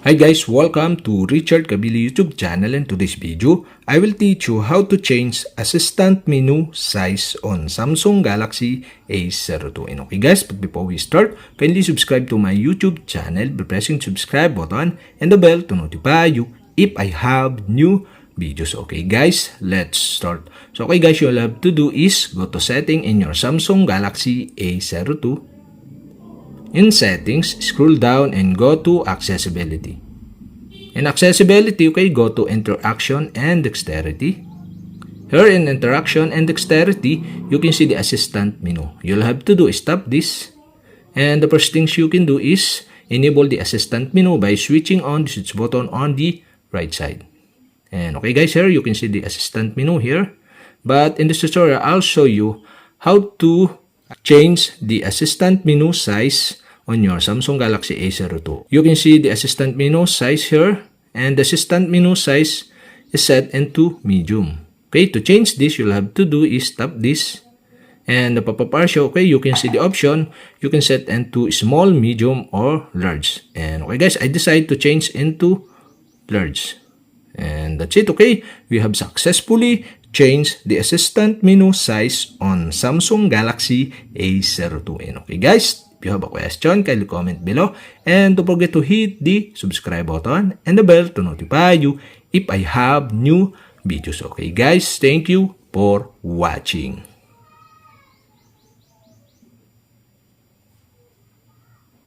Hi guys, welcome to Richard Cabile YouTube channel. In today's video, I will teach you how to change assistant menu size on Samsung Galaxy A02. And okay guys, but before we start, kindly subscribe to my YouTube channel by pressing subscribe button and the bell to notify you if I have new videos. Okay guys, let's start. So okay guys, all you have to do is go to setting in your Samsung Galaxy A02. In settings, scroll down and go to accessibility. In accessibility, okay, go to interaction and dexterity. Here in interaction and dexterity, you can see the assistant menu. You'll have to do is tap this. And the first things you can do is enable the assistant menu by switching on the switch button on the right side. And okay guys, here you can see the assistant menu here. But in this tutorial, I'll show you how to change the assistant menu size on your Samsung Galaxy A02. You can see the assistant menu size here, and the assistant menu size is set into medium. Okay, to change this, you'll have to do is tap this, and the pop-up bar show, okay, you can see the option. You can set into small, medium, or large. And okay guys, I decide to change into large. And that's it, okay? We have successfully changed the assistant menu size on Samsung Galaxy A02. And okay guys, if you have a question, kindly comment below. And don't forget to hit the subscribe button and the bell to notify you if I have new videos. Okay guys, thank you for watching.